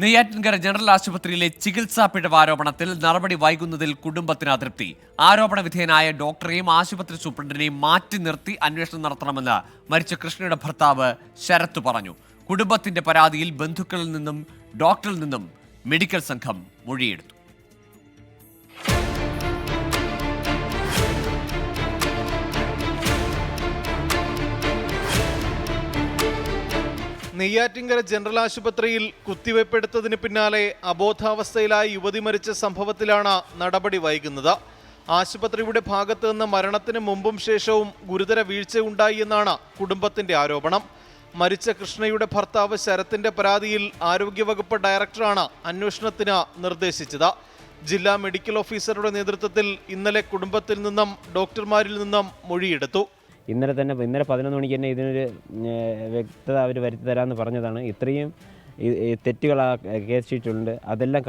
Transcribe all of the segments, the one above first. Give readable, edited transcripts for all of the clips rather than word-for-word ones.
Neyyattinkara general ആശുപത്രിയിലെ ചികിത്സാ പിഴവ് ആരോപണത്തിൽ നടപടി വൈകുന്നതിൽ കുടുംബത്തിന് അതൃപ്തി. ആരോപണ വിധേയനായ ഡോക്ടറെയും ആശുപത്രി സൂപ്രണ്ടിനെയും മാറ്റി നിർത്തി അന്വേഷണം നടത്തണമെന്ന് മരിച്ച കൃഷ്ണയുടെ ഭർത്താവ് ശരത്ത് പറഞ്ഞു. കുടുംബത്തിന്റെ പരാതിയിൽ ബന്ധുക്കളിൽ നിന്നും ഡോക്ടറിൽ നിന്നും മെഡിക്കൽ സംഘം മൊഴിയെടുത്തു. നെയ്യാറ്റിൻകര ജനറൽ ആശുപത്രിയിൽ കുത്തിവയ്പ്പെടുത്തതിന് പിന്നാലെ അബോധാവസ്ഥയിലായ യുവതി മരിച്ച സംഭവത്തിലാണ് നടപടി വൈകുന്നത്. ആശുപത്രിയുടെ ഭാഗത്തു നിന്ന് മരണത്തിന് മുമ്പും ശേഷവും ഗുരുതര വീഴ്ചയുണ്ടായി എന്നാണ് കുടുംബത്തിന്റെ ആരോപണം. മരിച്ച കൃഷ്ണയുടെ ഭർത്താവ് ശരത്തിന്റെ പരാതിയിൽ ആരോഗ്യവകുപ്പ് ഡയറക്ടറാണ് അന്വേഷണത്തിന് നിർദ്ദേശിച്ചത്. ജില്ലാ മെഡിക്കൽ ഓഫീസറുടെ നേതൃത്വത്തിൽ ഇന്നലെ കുടുംബത്തിൽ നിന്നും ഡോക്ടർമാരിൽ നിന്നും മൊഴിയെടുത്തു. ഇന്നലെ 11 മണിക്ക് തന്നെ ഇതിനൊരു വ്യക്തത അവർ വരുത്തി തരാമെന്ന് പറഞ്ഞതാണ്. ഇത്രയും തെറ്റുകൾ ആ കേസ് ഷീറ്റുണ്ട്, അതെല്ലാം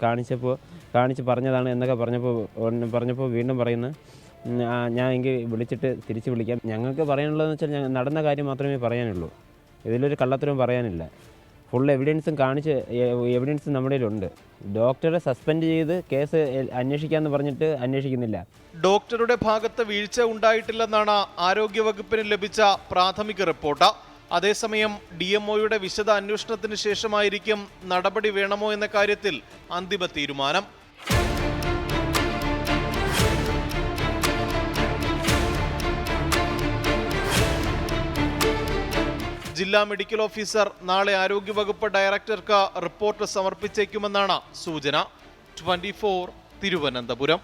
കാണിച്ച് പറഞ്ഞതാണ് എന്നൊക്കെ പറഞ്ഞപ്പോൾ വീണ്ടും പറയുന്നത് ഞാൻ എങ്കിൽ വിളിച്ചിട്ട് തിരിച്ച് വിളിക്കാം. ഞങ്ങൾക്ക് പറയാനുള്ളതെന്ന് വെച്ചാൽ നടന്ന കാര്യം മാത്രമേ പറയാനുള്ളൂ. ഇതിലൊരു കള്ളത്തരവും പറയാനില്ല. ഫുൾ എവിഡൻസ് നമ്മുടെ കയ്യിലുണ്ട്. ഡോക്ടറെ സസ്പെൻഡ് ചെയ്ത് കേസ് അന്വേഷിക്കാമെന്ന് പറഞ്ഞിട്ട് അന്വേഷിക്കുന്നില്ല. ഡോക്ടറുടെ ഭാഗത്ത് വീഴ്ച ഉണ്ടായിട്ടില്ലെന്നാണ് ആരോഗ്യവകുപ്പിന് ലഭിച്ച പ്രാഥമിക റിപ്പോർട്ട്. അതേസമയം DMOയുടെ വിശദ അന്വേഷണത്തിന് ശേഷമായിരിക്കും നടപടി വേണമോ എന്ന കാര്യത്തിൽ അന്തിമ തീരുമാനം. ജില്ലാ മെഡിക്കൽ ഓഫീസർ നാളെ ആരോഗ്യവകുപ്പ് ഡയറക്ടർക്ക് റിപ്പോർട്ട് സമർപ്പിച്ചേക്കുമെന്നാണ് സൂചന. 24 തിരുവനന്തപുരം.